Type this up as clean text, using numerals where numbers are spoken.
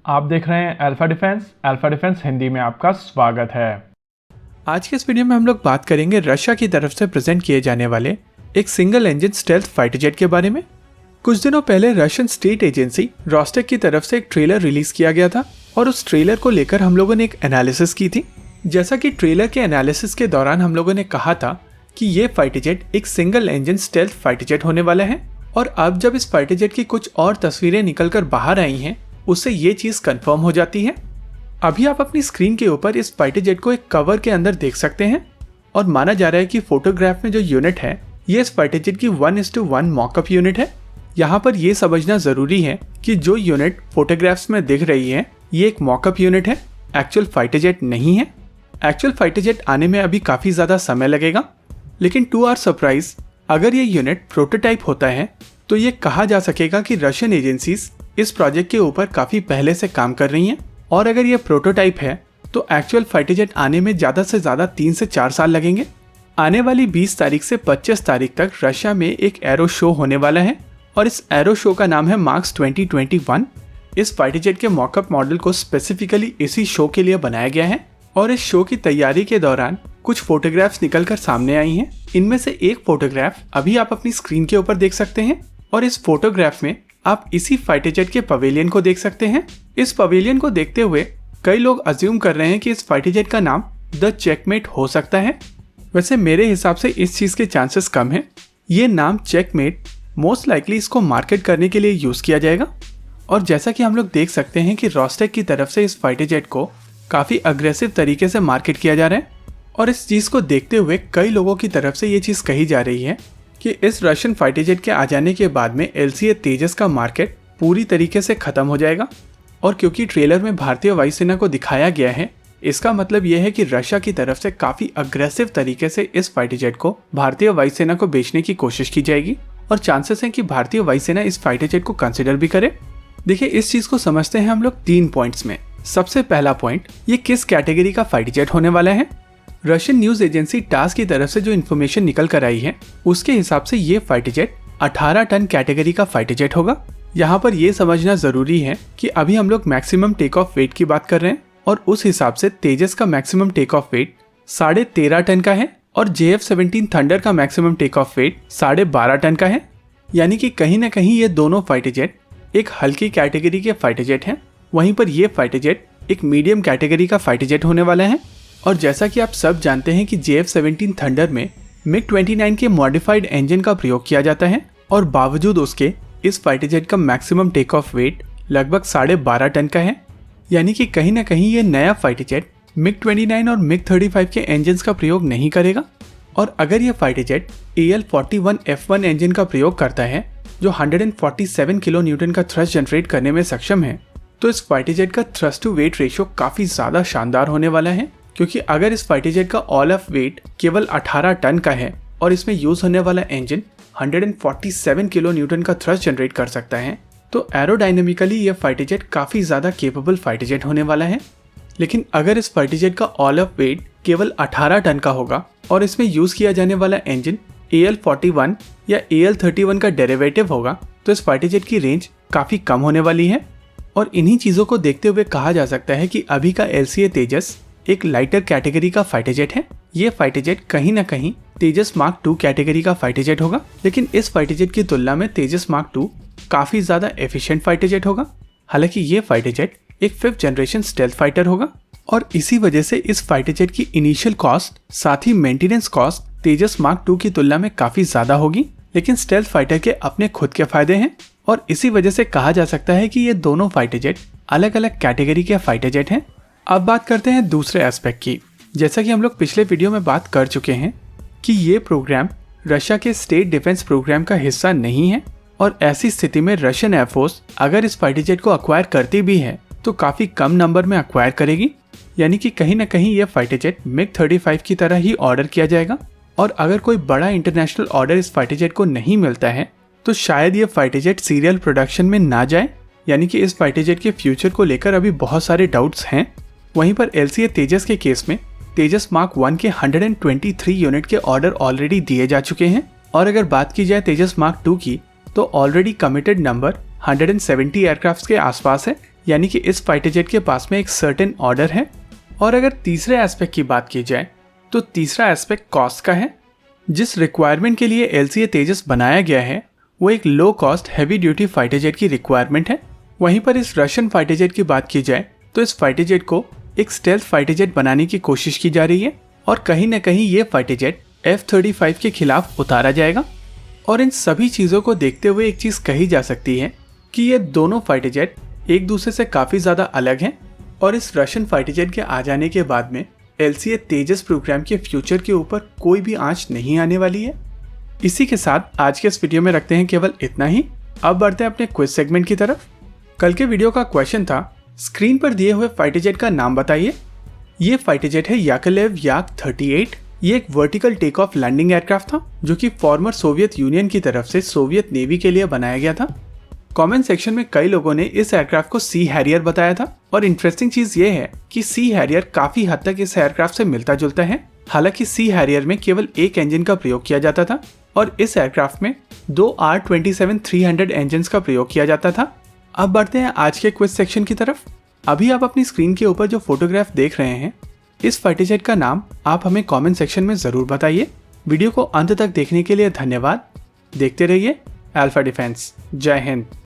आप देख रहे हैं अल्फा डिफेंस हिंदी में आपका स्वागत है। आज के इस वीडियो में हम लोग बात करेंगे रशिया की तरफ से प्रेजेंट किए जाने वाले एक single engine stealth fighter jet के बारे में। कुछ दिनों पहले रशियन स्टेट एजेंसी रोस्टेक की तरफ से एक ट्रेलर रिलीज किया गया था और उस ट्रेलर को लेकर हम लोगों ने एक एनालिसिस की थी। जैसा कि ट्रेलर के एनालिसिस के दौरान हम लोगों ने कहा था कि ये फाइटर जेट एक single engine stealth fighter jet होने वाला है, और अब जब इस फाइटर जेट की कुछ और तस्वीरें निकलकर बाहर आई हैं, उससे ये चीज कंफर्म हो जाती है। अभी आप अपनी स्क्रीन के ऊपर इस फाइटर जेट को एक कवर के अंदर देख सकते हैं, और माना जा रहा है कि फोटोग्राफ में जो यूनिट है ये इस फाइटर जेट की 1:1 मॉकअप यूनिट है। यहाँ पर यह समझना जरूरी है कि जो यूनिट फोटोग्राफ्स में दिख रही है ये एक मॉकअप यूनिट है, एक्चुअल फाइटर जेट नहीं है। एक्चुअल फाइटर जेट आने में अभी काफी ज्यादा समय लगेगा, लेकिन टू आवर सरप्राइज अगर ये यूनिट प्रोटोटाइप होता है तो ये कहा जा सकेगा कि रशियन एजेंसीज इस प्रोजेक्ट के ऊपर काफी पहले से काम कर रही हैं, और अगर ये प्रोटोटाइप है तो एक्चुअल फाइटर जेट आने में ज्यादा से ज्यादा 3 से 4 साल लगेंगे। आने वाली 20 तारीख से 25 तारीख तक रशिया में एक एरो शो होने वाला है, और इस एरो शो का नाम है मार्क्स 2021। इस फाइटर जेट के मॉकअप मॉडल को स्पेसिफिकली इसी शो के लिए बनाया गया है, और इस शो की तैयारी के दौरान कुछ फोटोग्राफ्स निकलकर सामने आई हैं। इनमें से एक फोटोग्राफ अभी आप अपनी स्क्रीन के ऊपर देख सकते हैं, और इस फोटोग्राफ में आप इसी फाइटर जेट के पवेलियन को देख सकते हैं। इस पवेलियन को देखते हुए कई लोग अज्यूम कर रहे हैं कि इस फाइटर जेट का नाम द चेकमेट हो सकता है। वैसे मेरे हिसाब से इस चीज के चांसेस कम है। ये नाम चेकमेट मोस्ट लाइकली इसको मार्केट करने के लिए यूज किया जाएगा, और जैसा कि हम लोग देख सकते हैं कि रोस्टेक की तरफ से इस फाइटर जेट को काफी अग्रेसिव तरीके से मार्केट किया जा रहा है, और इस चीज को देखते हुए कई लोगों की तरफ से ये चीज कही जा रही है कि इस रशियन फाइटर जेट के आ जाने के बाद में LCA तेजस का मार्केट पूरी तरीके से खत्म हो जाएगा। और क्योंकि ट्रेलर में भारतीय वायुसेना को दिखाया गया है, इसका मतलब यह है कि रशिया की तरफ से काफी अग्रेसिव तरीके से इस फाइटर जेट को भारतीय वायुसेना को बेचने की कोशिश की जाएगी, और चांसेस हैं कि भारतीय वायुसेना इस फाइटर जेट को कंसिडर भी करे। देखिए, इस चीज को समझते हैं हम लोग 3 पॉइंट्स में। सबसे पहला पॉइंट, ये किस कैटेगरी का फाइटर जेट होने वाला है। रशियन न्यूज एजेंसी टास की तरफ से जो इन्फॉर्मेशन निकल कर आई है उसके हिसाब से ये फाइटर जेट 18 टन कैटेगरी का फाइटर जेट होगा। यहाँ पर यह समझना जरूरी है कि अभी हम लोग मैक्सिमम टेक ऑफ वेट की बात कर रहे हैं, और उस हिसाब से तेजस का maximum take off weight 13.5 ton का है, और JF-17 थंडर का maximum take off weight 12.5 ton का है। यानी कि कहीं ना कहीं ये दोनों फाइटर जेट एक हल्की कैटेगरी के फाइटर जेट हैं, वहीं पर यह फाइटर जेट एक मीडियम कैटेगरी का फाइटर जेट होने वाला है। और जैसा कि आप सब जानते हैं कि JF-17 थंडर में MiG-29 के मॉडिफाइड इंजन का प्रयोग किया जाता है, और बावजूद उसके इस फाइटर जेट का मैक्सिमम टेक ऑफ वेट लगभग 12.5 टन का है। यानी कि कहीं ना कहीं ये नया फाइटर जेट MiG-29 और MiG-35 के इंजन का प्रयोग नहीं करेगा। और अगर ये फाइटर जेट AL-41F1 इंजन का प्रयोग करता है जो 147 किलो न्यूटन का थ्रस्ट जनरेट करने में सक्षम है, तो इस फाइटर जेट का थ्रस्ट टू वेट रेशियो काफी ज्यादा शानदार होने वाला है। क्योंकि अगर इस फाइटर जेट का ऑल ऑफ वेट केवल 18 टन का है और इसमें यूज होने वाला इंजन 147 किलो न्यूटन का थ्रस्ट जनरेट कर सकता है, तो एरोडायनेमिकली ये फाइटर जेट काफी ज्यादा केपेबल फाइटर जेट होने वाला है। लेकिन अगर इस फाइटर जेट का ऑल ऑफ वेट केवल 18 टन का होगा और इसमें यूज किया जाने वाला इंजन AL-41 या AL-31 का डेरिवेटिव होगा, तो इस फाइटर जेट की रेंज काफी कम होने वाली है। और इन्हीं चीजों को देखते हुए कहा जा सकता है कि अभी का LCA तेजस एक लाइटर कैटेगरी का फाइटर जेट है। ये फाइटर जेट कहीं ना कहीं तेजस मार्क 2 कैटेगरी का फाइटर जेट होगा, लेकिन इस फाइटर जेट की तुलना में तेजस मार्क 2 काफी ज्यादा एफिशिएंट फाइटर जेट होगा। हालांकि ये फाइटर जेट एक 5th जनरेशन स्टेल्थ फाइटर होगा, और इसी वजह से इस फाइटर जेट की इनिशियल कॉस्ट साथ ही मेंटेनेंस कॉस्ट तेजस मार्क 2 की तुलना में काफी ज्यादा होगी। लेकिन स्टेल्थ फाइटर के अपने खुद के फायदे हैं, और इसी वजह से कहा जा सकता है कि ये दोनों फाइटर जेट अलग अलग कैटेगरी के फाइटर जेट हैं। अब बात करते हैं दूसरे एस्पेक्ट की। जैसा कि हम लोग पिछले वीडियो में बात कर चुके हैं कि ये प्रोग्राम रशिया के स्टेट डिफेंस प्रोग्राम का हिस्सा नहीं है, और ऐसी स्थिति में रशियन एयरफोर्स अगर इस फाइटर जेट को अक्वायर करती भी है तो काफी कम नंबर में अक्वायर करेगी। यानी कि कहीं ना कहीं ये फाइटर जेट MiG-35 की तरह ही ऑर्डर किया जाएगा, और अगर कोई बड़ा इंटरनेशनल ऑर्डर इस फाइटर जेट को नहीं मिलता है तो शायद ये फाइटर जेट सीरियल प्रोडक्शन में ना जाए। यानी कि इस फाइटर जेट के फ्यूचर को लेकर अभी बहुत सारे डाउट्स हैं। वहीं पर LCA तेजस के केस में तेजस मार्क 1 के 123 यूनिट के ऑर्डर ऑलरेडी दिए जा चुके हैं, और अगर बात की जाए तेजस मार्क 2 की तो ऑलरेडी कमिटेड नंबर 170 एयरक्राफ्ट के आसपास है। यानी कि इस फाइटर जेट के पास में एक सर्टेन ऑर्डर है। और अगर तीसरे एस्पेक्ट की बात की जाए तो तीसरा एस्पेक्ट कॉस्ट का है। जिस रिक्वायरमेंट के लिए LCA तेजस बनाया गया है वो एक low cost heavy duty fighter jet की रिक्वायरमेंट है। वहीं पर इस रशियन फाइटर जेट की बात की जाए तो इस फाइटर जेट को एक स्टेल्थ फाइटर जेट बनाने की कोशिश की जा रही है और कहीं ना कहीं ये फाइटर जेट F-35 के खिलाफ उतारा जाएगा। और इन सभी चीज़ों को देखते हुए एक चीज़ कही जा सकती है कि ये दोनों फाइटर जेट एक दूसरे से काफ़ी ज़्यादा अलग हैं और इस रशियन फाइटर जेट के आ जाने के बाद में LCA तेजस प्रोग्राम के फ्यूचर के ऊपर कोई भी आंच नहीं आने वाली है। इसी के साथ आज के इस वीडियो में रखते हैं केवल इतना ही। अब बढ़ते हैं अपने क्विज सेगमेंट की तरफ। कल के वीडियो का क्वेश्चन था, स्क्रीन पर दिए हुए फाइटर जेट का नाम बताइए। ये फाइटर जेट है याकोलेव याक-38। ये एक vertical take off landing aircraft था जो कि फॉर्मर सोवियत यूनियन की तरफ से सोवियत नेवी के लिए बनाया गया था। कमेंट सेक्शन में कई लोगों ने इस एयरक्राफ्ट को सी हैरियर बताया था और इंटरेस्टिंग चीज ये है कि सी हैरियर काफी हद तक इस एयरक्राफ्ट से मिलता जुलता है। हालांकि सी हैरियर में केवल एक इंजन का प्रयोग किया जाता था और इस एयरक्राफ्ट में 2 R-27-300 इंजन का प्रयोग किया जाता था। अब बढ़ते हैं आज के क्विज सेक्शन की तरफ। अभी आप अपनी स्क्रीन के ऊपर जो फोटोग्राफ देख रहे हैं, इस फाइटर जेट का नाम आप हमें कमेंट सेक्शन में जरूर बताइए। वीडियो को अंत तक देखने के लिए धन्यवाद। देखते रहिए अल्फा डिफेंस। जय हिंद।